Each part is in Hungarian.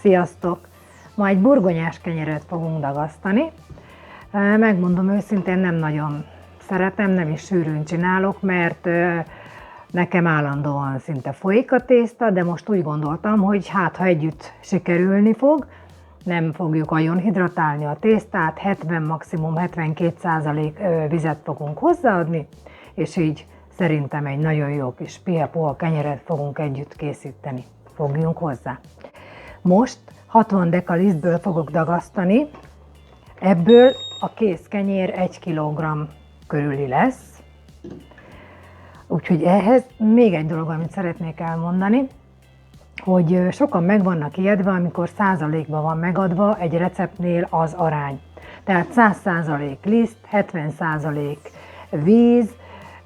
Sziasztok! Ma egy burgonyás kenyeret fogunk dagasztani. Megmondom őszintén, nem nagyon szeretem, nem is sűrűn csinálok, mert nekem állandóan szinte folyik a tészta, de most úgy gondoltam, hogy hát ha együtt sikerülni fog, nem fogjuk agyon hidratálni a tésztát, 70, maximum 72% vizet fogunk hozzáadni, és így szerintem egy nagyon jó kis pihepoha kenyeret fogunk együtt készíteni. Fogjunk hozzá. Most 60 deka lisztből fogok dagasztani, ebből a kész kenyér 1 kg körüli lesz. Úgyhogy ehhez még egy dolog, amit szeretnék elmondani, hogy sokan meg vannak ijedve, amikor százalékban van megadva egy receptnél az arány. Tehát 100% liszt, 70% víz,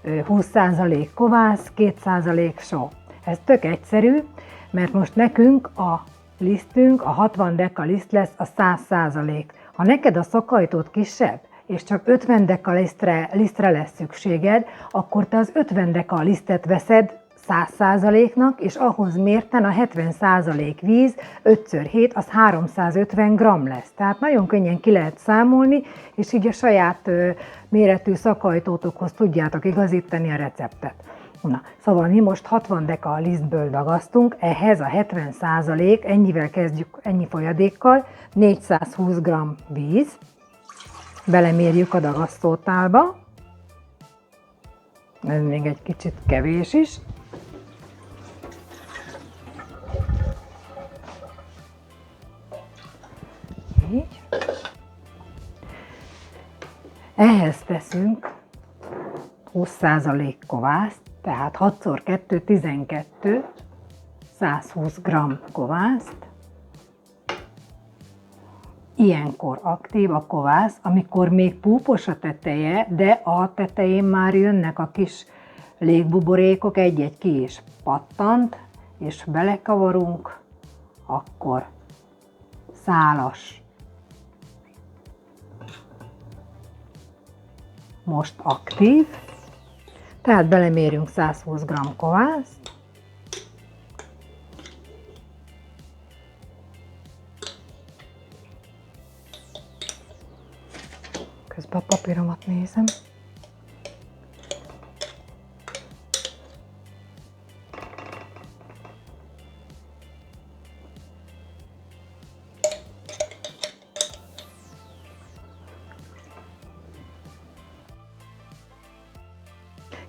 20% kovász, 2% só. Ez tök egyszerű, mert most nekünk a lisztünk, a 60 deka liszt lesz a 100%. Ha neked a szakajtód kisebb, és csak 50 deka lisztre lesz szükséged, akkor te az 50 deka lisztet veszed 100%-nak, és ahhoz mérten a 70% víz, 5x7, az 350 g lesz. Tehát nagyon könnyen ki lehet számolni, és így a saját méretű szakajtótokhoz tudjátok igazítani a receptet. Na, szóval mi most 60 deka lisztből dagasztunk, ehhez a 70%, ennyivel kezdjük, ennyi folyadékkal, 420 g víz, belemérjük a dagasztótálba, ez még egy kicsit kevés is. Így. Ehhez teszünk 20% kovászt, tehát 6x2 12, 120 g kovászt. Ilyenkor aktív a kovász, amikor még púpos a teteje, de a tetején már jönnek a kis légbuborékok, egy-egy ki is pattant, és belekavarunk, akkor szálas. Most aktív, tehát belemérünk 120 g kovászt. Közben a papíromat nézem.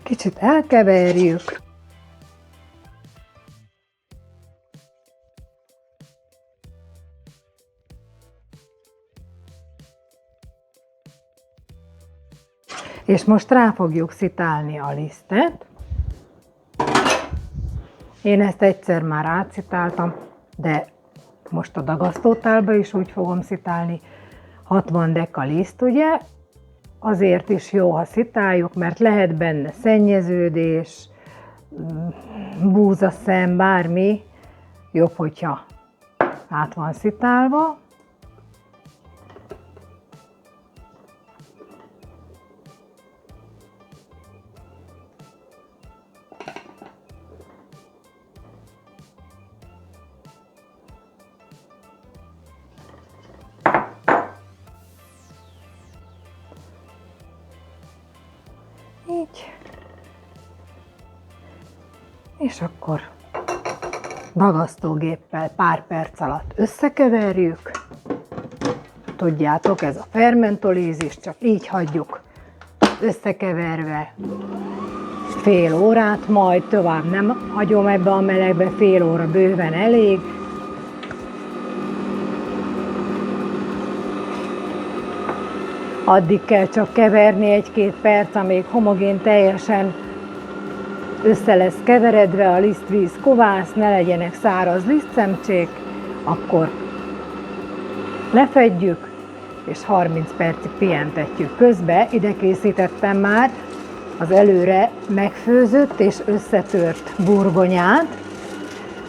Kicsit elkeverjük. És most rá fogjuk szitálni a lisztet. Én ezt egyszer már átszitáltam, de most a dagasztótálba is úgy fogom szitálni. 60 deka liszt, ugye? Azért is jó, ha szitáljuk, mert lehet benne szennyeződés, búzaszem, bármi. Jobb, hogyha át van szitálva. Így. És akkor dagasztógéppel pár perc alatt összekeverjük. Tudjátok, ez a fermentolízis, csak így hagyjuk összekeverve fél órát, majd tovább nem hagyom ebbe a melegbe, fél óra bőven elég. Addig kell csak keverni 1-2 perc, amíg homogén teljesen össze lesz keveredve a lisztvíz kovász, ne legyenek száraz lisztszemcsék, akkor lefedjük, és 30 percig pihentetjük. Közben ide készítettem már az előre megfőzött és összetört burgonyát,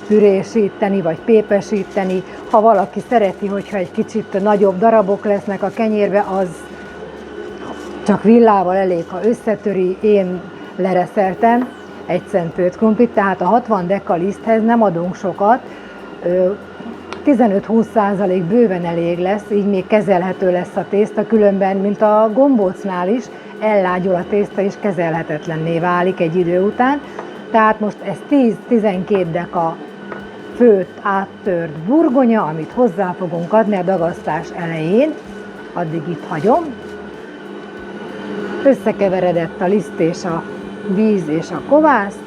pürésíteni vagy pépesíteni. Ha valaki szereti, hogyha egy kicsit nagyobb darabok lesznek a kenyérbe, az csak villával elég, ha összetöri. Én lereszeltem egy szentfőtt krumplit, tehát a 60 deka liszthez nem adunk sokat, 15-20% bőven elég lesz, így még kezelhető lesz a tészta, különben, mint a gombócnál is, ellágyul a tészta és kezelhetetlenné válik egy idő után. Tehát most ez 10-12 deka főtt, áttört burgonya, amit hozzá fogunk adni a dagasztás elején, addig itt hagyom. Összekeveredett a liszt és a víz és a kovász,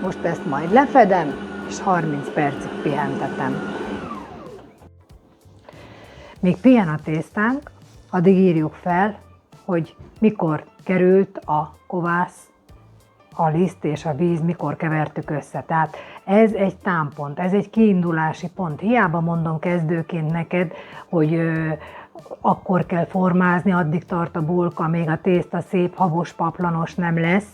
most ezt majd lefedem, és 30 percig pihentetem. Míg pihen a tésztánk, addig írjuk fel, hogy mikor került a kovász, a liszt és a víz, mikor kevertük össze. Tehát ez egy támpont, ez egy kiindulási pont. Hiába mondom kezdőként neked, hogy akkor kell formázni, addig tart a bulka, még a tészta szép, habos, paplanos nem lesz.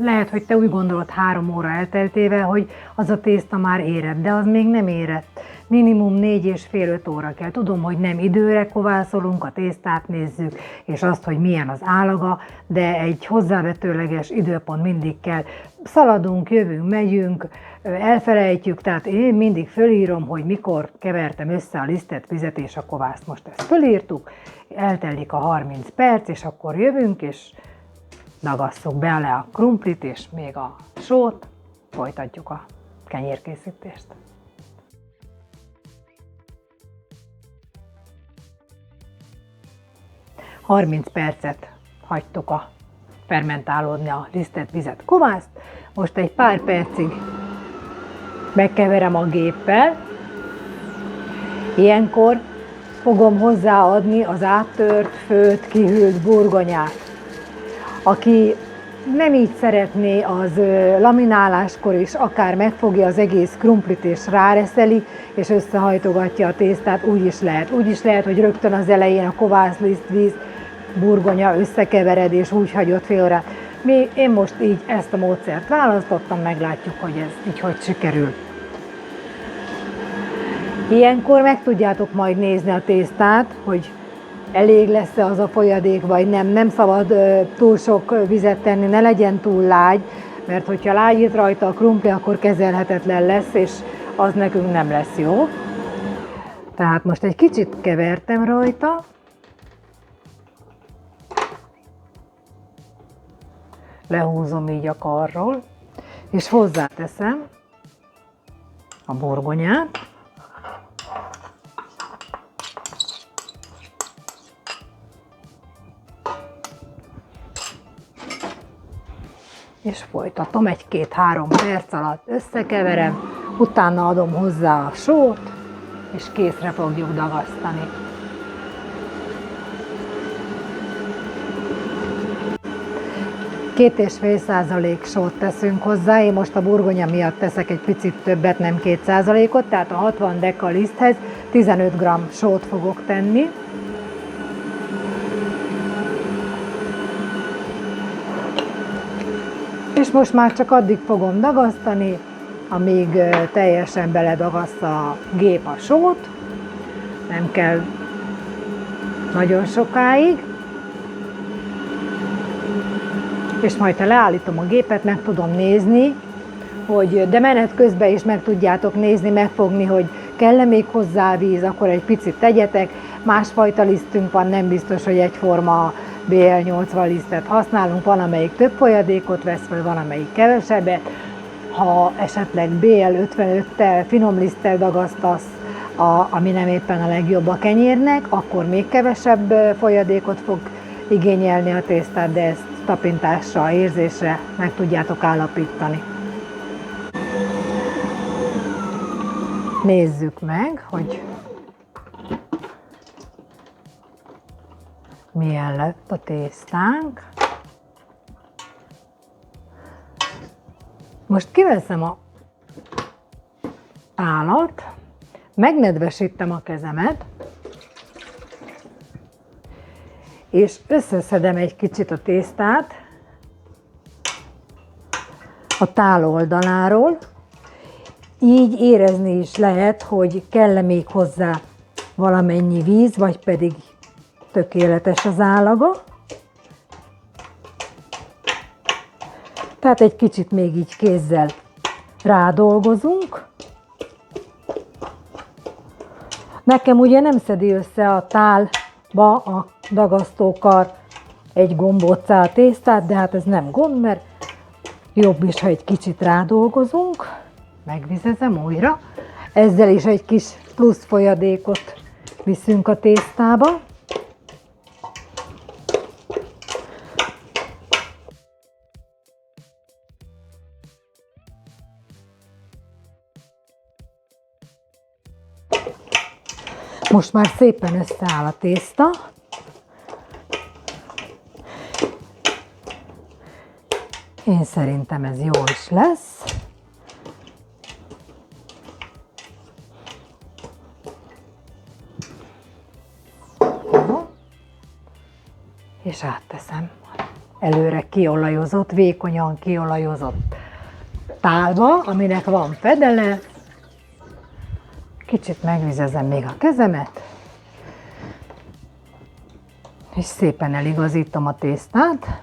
Lehet, hogy te úgy gondolod 3 óra elteltével, hogy az a tészta már érett, de az még nem érett. Minimum 4,5-5 óra kell. Tudom, hogy nem időre kovászolunk, a tésztát nézzük, és azt, hogy milyen az állaga, de egy hozzávetőleges időpont mindig kell. Szaladunk, jövünk, megyünk, elfelejtjük, tehát én mindig fölírom, hogy mikor kevertem össze a lisztet, vizet és a kovászt. Most ezt fölírtuk, eltelik a 30 perc, és akkor jövünk, és dagasszuk bele a krumplit és még a sót, folytatjuk a kenyérkészítést. –30 percet hagytuk fermentálódni a lisztet, vizet, kovászt. Most egy pár percig megkeverem a géppel. Ilyenkor fogom hozzáadni az áttört, főtt, kihűlt burgonyát. Aki nem így szeretné, az lamináláskor is akár megfogja az egész krumplit és ráreszeli, és összehajtogatja a tésztát, úgy is lehet. Úgy is lehet, hogy rögtön az elején a kovászliszt, víz, burgonya összekevered, és úgy hagyott fél órát. Én most így ezt a módszert választottam, meglátjuk, hogy ez így hogy sikerül. Ilyenkor meg tudjátok majd nézni a tésztát, hogy elég lesz-e az a folyadék, vagy nem. Nem szabad túl sok vizet tenni, ne legyen túl lágy, mert hogyha lágyít rajta a krumpli, akkor kezelhetetlen lesz, és az nekünk nem lesz jó. Tehát most egy kicsit kevertem rajta. Lehúzom így a karról, és hozzáteszem a burgonyát. És folytatom, 1-2-3 perc alatt összekeverem, utána adom hozzá a sót, és készre fogjuk dagasztani. Két 2,5% sót teszünk hozzá, én most a burgonya miatt teszek egy picit többet, nem 2%-ot, tehát a 60 deka liszthez 15 g sót fogok tenni. És most már csak addig fogom dagasztani, amíg teljesen beledagassza a gép a sót, nem kell nagyon sokáig. És majd, ha leállítom a gépet, meg tudom nézni, de menet közben is meg tudjátok nézni, megfogni, hogy kell-e még hozzá víz, akkor egy picit tegyetek. Másfajta lisztünk van, nem biztos, hogy egyforma BL80 lisztet használunk, van, amelyik több folyadékot vesz, vagy van, amelyik kevesebbet. Ha esetleg BL55-tel, finom liszttel dagasztasz, ami nem éppen a legjobb a kenyérnek, akkor még kevesebb folyadékot fog igényelni a tésztát, de ezt tapintásra, érzésre meg tudjátok állapítani. Nézzük meg, hogy milyen lett a tésztánk. Most kiveszem a tálat, megnedvesítem a kezemet, és összeszedem egy kicsit a tésztát a tál oldaláról. Így érezni is lehet, hogy kell-e még hozzá valamennyi víz, vagy pedig tökéletes az állaga. Tehát egy kicsit még így kézzel rádolgozunk. Nekem ugye nem szedi össze a tálba a dagasztókar egy gombóccá a tésztát, de hát ez nem gond, mert jobb is, ha egy kicsit rádolgozunk. Megvizezem újra. Ezzel is egy kis plusz folyadékot viszünk a tésztába. Most már szépen összeáll a tészta. Én szerintem ez jó is lesz. És átteszem előre kiolajozott, vékonyan kiolajozott tálba, aminek van fedele. Kicsit megvizezem még a kezemet, és szépen eligazítom a tésztát.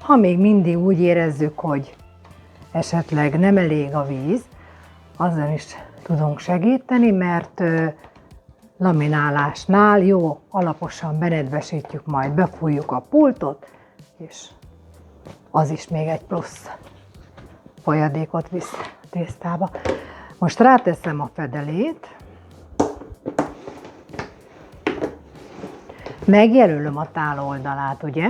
Ha még mindig úgy érezzük, hogy esetleg nem elég a víz, azzal is tudunk segíteni, mert laminálásnál jó, alaposan benedvesítjük, majd befújjuk a pultot, és az is még egy plusz folyadékot visz a tésztába. Most ráteszem a fedelét, megjelölöm a tál oldalát, ugye?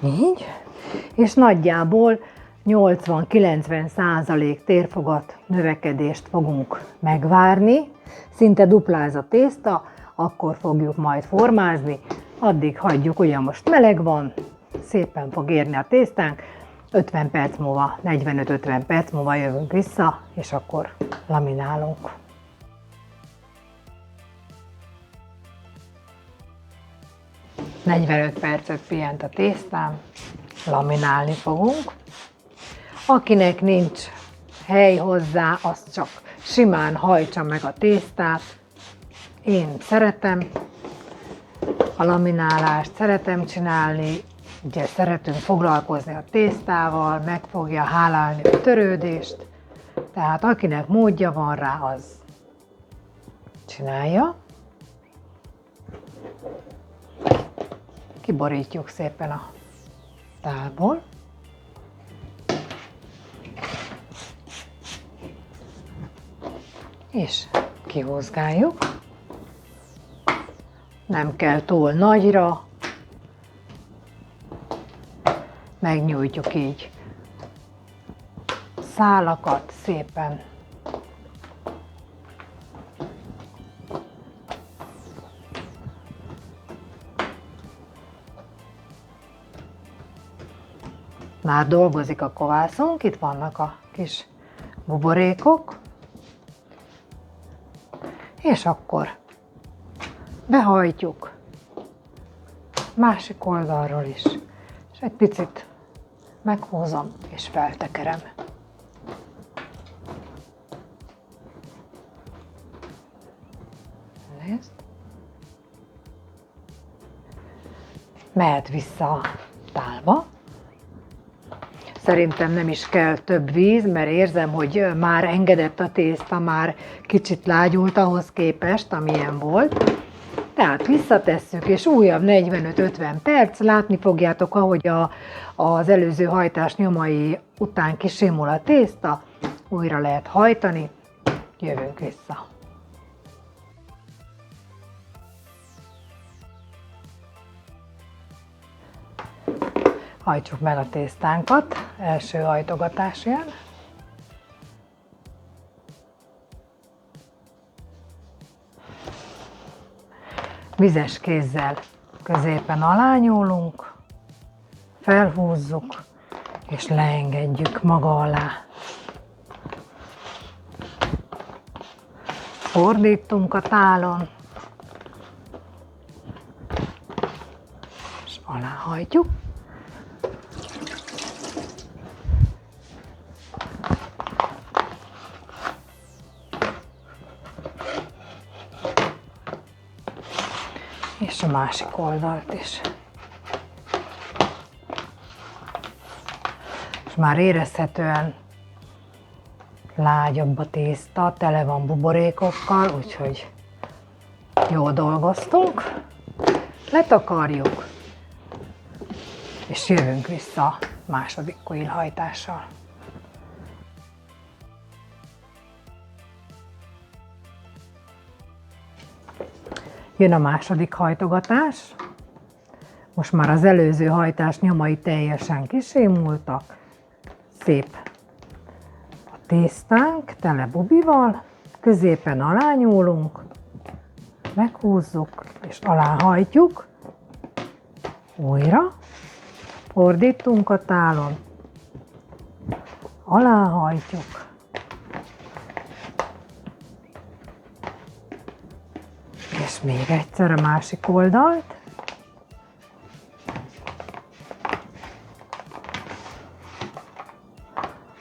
Így, és nagyjából 80-90% térfogat növekedést fogunk megvárni, szinte dupláz a tészta, akkor fogjuk majd formázni, addig hagyjuk, ugye most meleg van, szépen fog érni a tésztánk, 50 perc múlva, 45-50 perc múlva jövünk vissza, és akkor laminálunk. ...45 percet pihent a tésztám, laminálni fogunk. Akinek nincs hely hozzá, az csak simán hajtsa meg a tésztát. Én szeretem a laminálást, szeretem csinálni, ugye szeretünk foglalkozni a tésztával, meg fogja hálálni a törődést, tehát akinek módja van rá, az csinálja. Kiborítjuk szépen a tálból. És kihúzgáljuk. Nem kell túl nagyra. Megnyújtjuk így szálakat szépen. Már dolgozik a kovászunk, itt vannak a kis buborékok, és akkor behajtjuk másik oldalról is, és egy picit meghúzom és feltekerem. Nézd! Mehet vissza a tálba. Szerintem nem is kell több víz, mert érzem, hogy már engedett a tészta, már kicsit lágyult ahhoz képest, amilyen volt. Tehát visszatesszük, és újabb 45-50 perc, látni fogjátok, ahogy az előző hajtás nyomai után kisimul a tészta, újra lehet hajtani, jövünk vissza. Hajtsuk meg a tésztánkat, első hajtogatásján. Vizes kézzel középen alányúlunk, felhúzzuk és leengedjük maga alá. Fordítunk a tálon, és aláhajtjuk. és a másik oldalt is. És már érezhetően lágyabb a tészta, tele van buborékokkal, úgyhogy jól dolgoztunk. Letakarjuk, és jövünk vissza második kuilhajtással. Jön a második hajtogatás. Most már az előző hajtás nyomai teljesen kisémultak. Szép a tésztánk, tele bubival, középen alányúlunk, meghúzzuk és aláhajtjuk. Újra fordítunk a tálon, aláhajtjuk. És még egyszer a másik oldalt.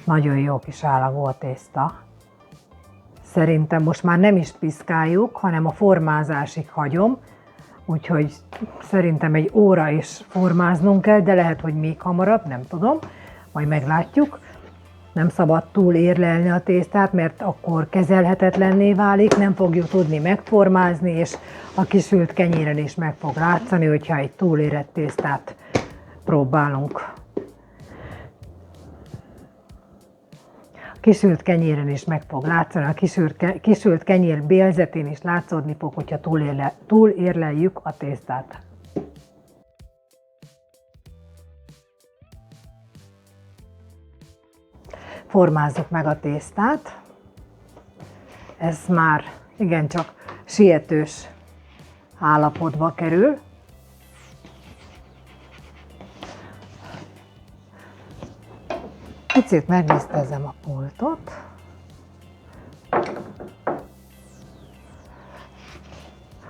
Nagyon jó kis állagú a tészta. Szerintem most már nem is piszkáljuk, hanem a formázásig hagyom, úgyhogy szerintem egy óra is formáznunk kell, de lehet, hogy még hamarabb, nem tudom, majd meglátjuk. Nem szabad túl érlelni a tésztát, mert akkor kezelhetetlenné válik, nem fogjuk tudni megformázni, és a kisült kenyéren is meg fog látszani, hogyha egy túlérett tésztát próbálunk. Kisült kenyéren is meg fog látszani, a kisült kenyér bélzetén is látszódni fog, hogyha túlérleljük a tésztát. Formázzuk meg a tésztát. Ez már igencsak sietős állapotba kerül. Picit megnéztezem a pultot.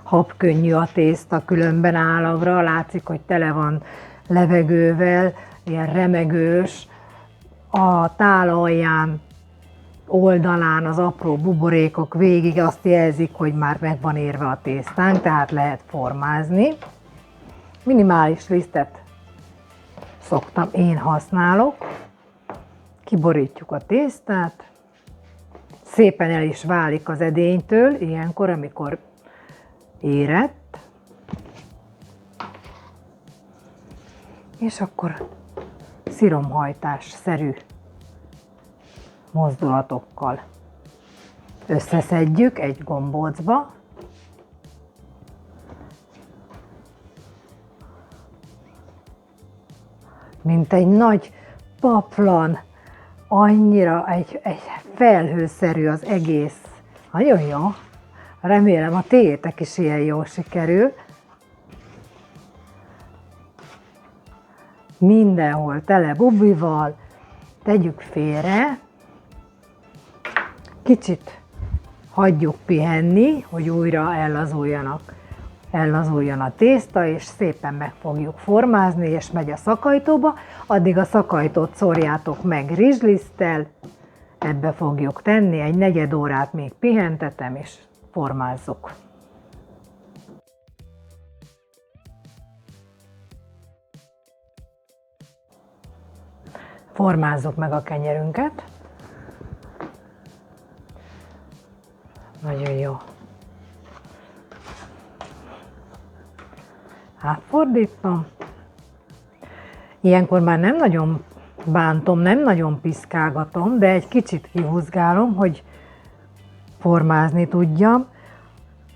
Habkönnyű a tészta, különben állagra, látszik, hogy tele van levegővel, ilyen remegős. A tál alján, oldalán az apró buborékok végig azt jelzik, hogy már meg van érve a tésztánk, tehát lehet formázni. Minimális lisztet én használok. Kiborítjuk a tésztát. Szépen el is válik az edénytől, ilyenkor, amikor érett. És akkor sziromhajtásszerű mozdulatokkal összeszedjük egy gombócba. Mint egy nagy paplan, annyira egy felhőszerű az egész. Nagyon jó. Remélem a tiétek is ilyen jól sikerül. Mindenhol tele bubival, tegyük félre, kicsit hagyjuk pihenni, hogy újra ellazuljon a tészta, és szépen meg fogjuk formázni, és megy a szakajtóba, addig a szakajtót szórjátok meg rizsliszttel, ebbe fogjuk tenni, egy negyed órát még pihentetem, és formázzuk. Formázzuk meg a kenyerünket. Nagyon jó. Átfordítom. Ilyenkor már nem nagyon bántom, nem nagyon piszkálgatom, de egy kicsit kihúzgálom, hogy formázni tudjam.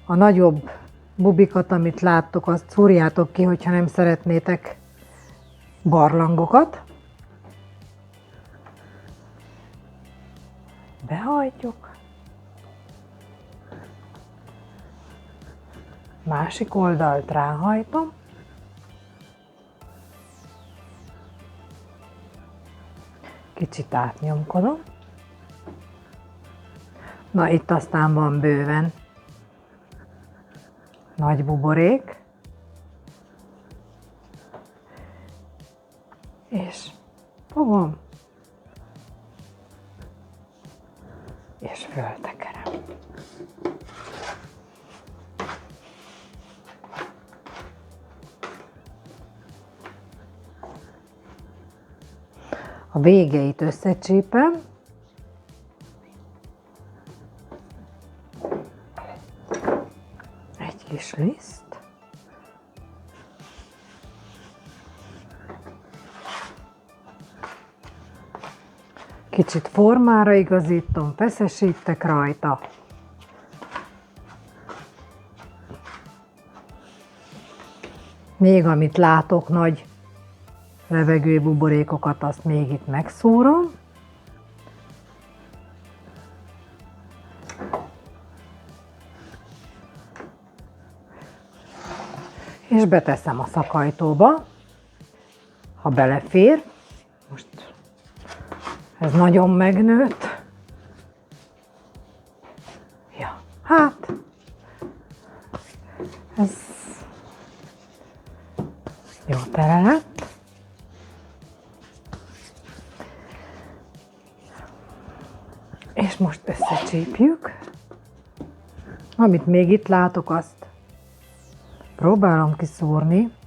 A nagyobb bubikat, amit láttok, azt szúrjátok ki, hogyha nem szeretnétek barlangokat. Behajtjuk. Másik oldalt ráhajtom. Kicsit átnyomkodom. Na, itt aztán van bőven nagy buborék. És fogom. És föltekerem. A végeit összecsípem, egy kis liszt, kicsit formára igazítom, feszesítek rajta, még amit látok, nagy levegőbuborékokat, azt még itt megszúrom. És beteszem a szakajtóba, ha belefér. Most ez nagyon megnőtt. Ja, hát ez jó tele lett. És most összecsípjük. Amit még itt látok, azt próbálom kiszúrni.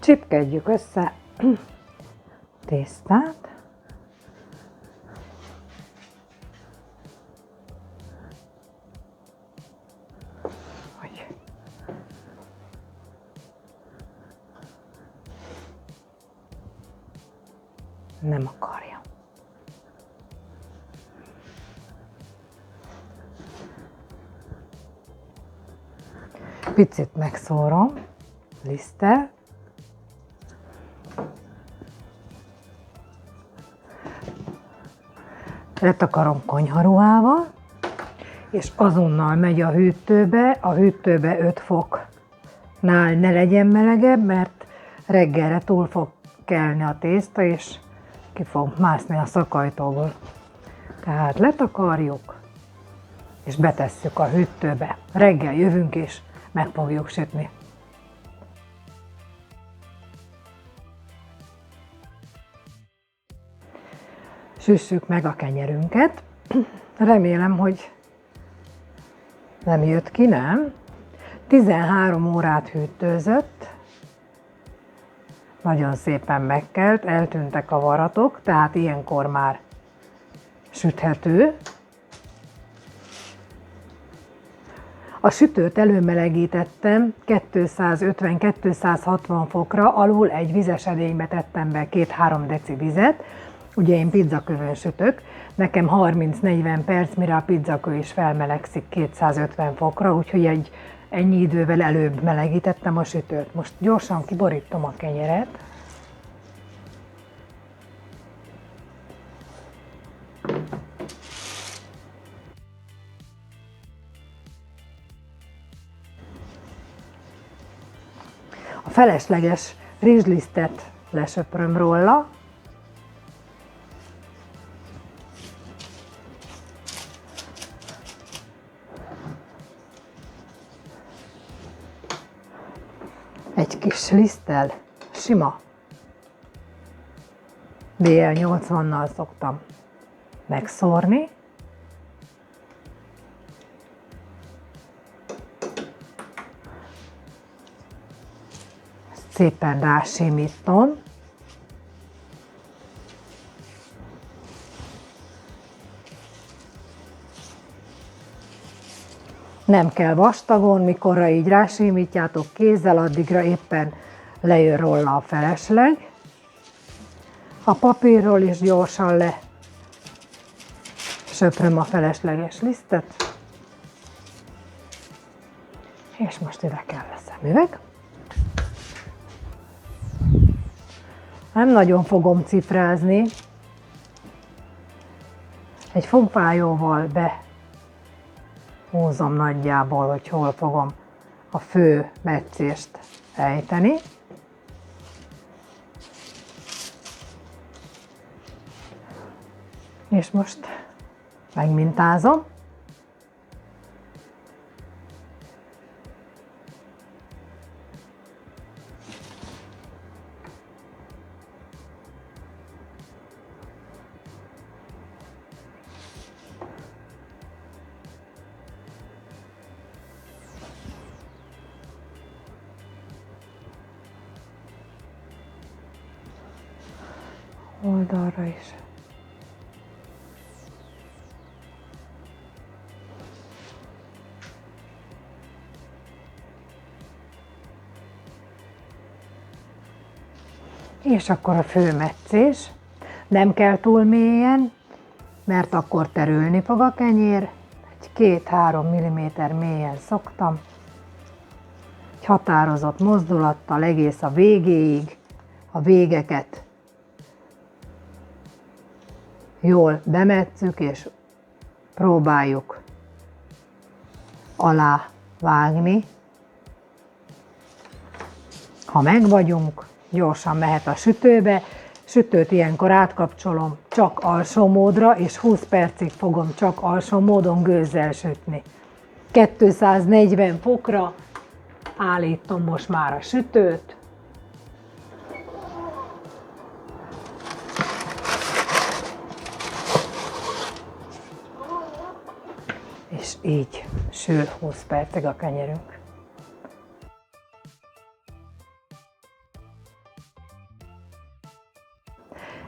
Csipkedjük össze tésztát. Hogy nem akarja. Picit megszórom liszttel. Letakarom konyharuhával, és azonnal megy a hűtőbe. A hűtőbe 5 foknál ne legyen melegebb, mert reggelre túl fog kelni a tészta, és ki fog mászni a szakajtóból. Tehát letakarjuk, és betesszük a hűtőbe. Reggel jövünk, és meg fogjuk sütni. Süssük meg a kenyerünket. Remélem, hogy nem jött ki, nem? 13 órát hűtőzött. Nagyon szépen megkelt, eltűntek a varatok, tehát ilyenkor már süthető. A sütőt előmelegítettem 250-260 fokra, alul egy vizes edénybe tettem be 2-3 deci vizet. Ugye én pizzakőn sütök, nekem 30-40 perc, mire a pizzakő is felmelegszik 250 fokra, úgyhogy ennyi idővel előbb melegítettem a sütőt. Most gyorsan kiborítom a kenyeret. A felesleges rizslisztet lesöpröm róla. Egy kis liszttel, sima BL80-nal szoktam megszórni. Szépen rásimítom. Nem kell vastagon, mikorra így rásimítjátok kézzel, addigra éppen lejön róla a felesleg. A papírról is gyorsan lesöpröm a felesleges lisztet. És most ide kell a szemüveg. Nem nagyon fogom cifrázni. Egy fogfájóval behúzom nagyjából, hogy hol fogom a fő metszést ejteni. És most megmintázom. Oldalra is. És akkor a főmetszés. Nem kell túl mélyen, mert akkor terülni fog a kenyér. Egy 2-3 mm mélyen szoktam. Egy határozott mozdulattal egész a végéig, a végeket jól bemetszük, és próbáljuk alá vágni. Ha megvagyunk, gyorsan mehet a sütőbe. Sütőt ilyenkor átkapcsolom csak alsó módra, és 20 percig fogom csak alsó módon gőzzel sütni. 240 fokra állítom most már a sütőt. És így sül 20 percig a kenyerünk.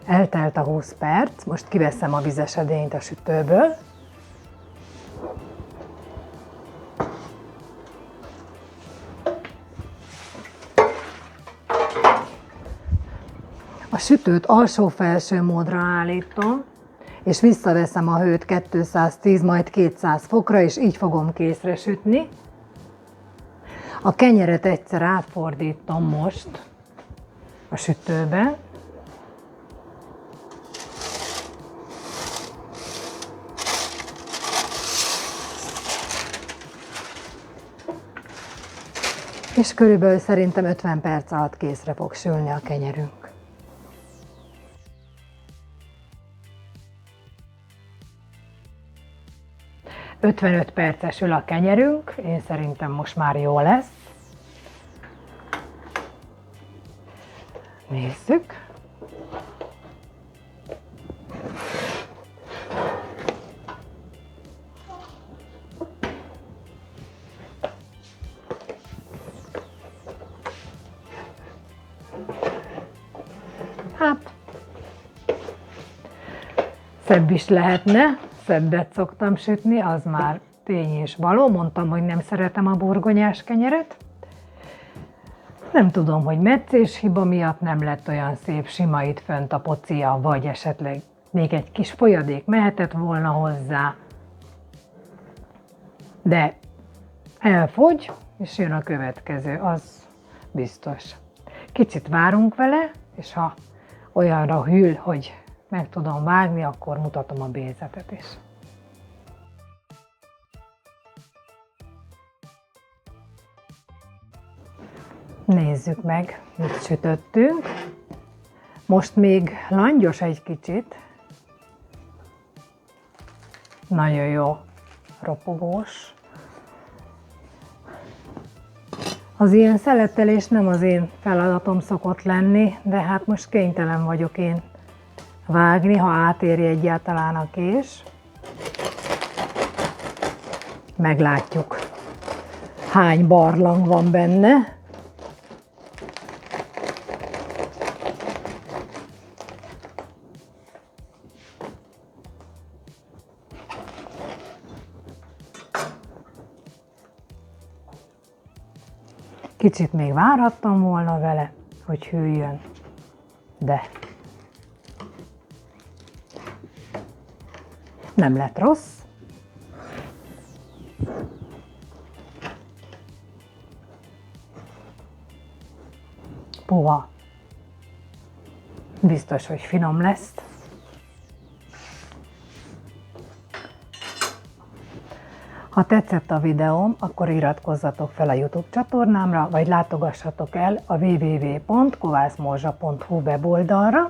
Eltelt a 20 perc, most kiveszem a vizes edényt a sütőből. A sütőt alsó-felső módra állítom, és visszaveszem a hőt 210, majd 200 fokra, és így fogom készre sütni. A kenyeret egyszer átfordítom most a sütőbe. És körülbelül szerintem 50 perc alatt készre fog sülni a kenyerünk. ...55 perces sül a kenyerünk, én szerintem most már jó lesz. Nézzük. Hát, szebb is lehetne, szebbet szoktam sütni, az már tény és való. Mondtam, hogy nem szeretem a burgonyás kenyeret. Nem tudom, hogy metszés hiba miatt nem lett olyan szép sima itt fönt a pocia, vagy esetleg még egy kis folyadék mehetett volna hozzá. De elfogy, és jön a következő, az biztos. Kicsit várunk vele, és ha olyanra hűl, hogy meg tudom vágni, akkor mutatom a bézetet is. Nézzük meg, mit sütöttünk. Most még langyos egy kicsit. Nagyon jó, ropogós. Az ilyen szeletelés nem az én feladatom szokott lenni, de hát most kénytelen vagyok én vágni, ha átéri egyáltalán a kés. Meglátjuk, hány barlang van benne. Kicsit még várhattam volna vele, hogy hűljön, de nem lett rossz. Puha. Biztos, hogy finom lesz. Ha tetszett a videóm, akkor iratkozzatok fel a YouTube csatornámra, vagy látogassatok el a www.kovászmorzsa.hu weboldalra.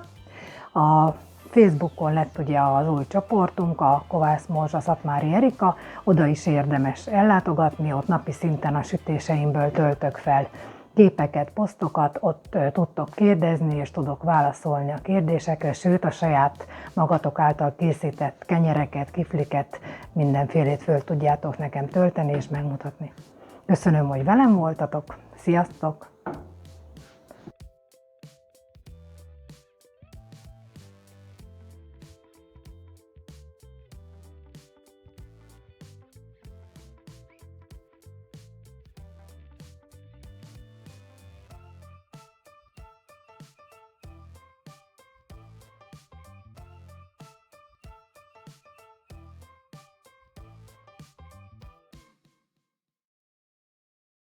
A Facebookon lett ugye az új csoportunk, a Kovász Morzsa Szatmári Erika, oda is érdemes ellátogatni, ott napi szinten a sütéseimből töltök fel képeket, posztokat, ott tudtok kérdezni, és tudok válaszolni a kérdésekre, sőt a saját magatok által készített kenyereket, kifliket, mindenfélét föl tudjátok nekem tölteni és megmutatni. Köszönöm, hogy velem voltatok, sziasztok!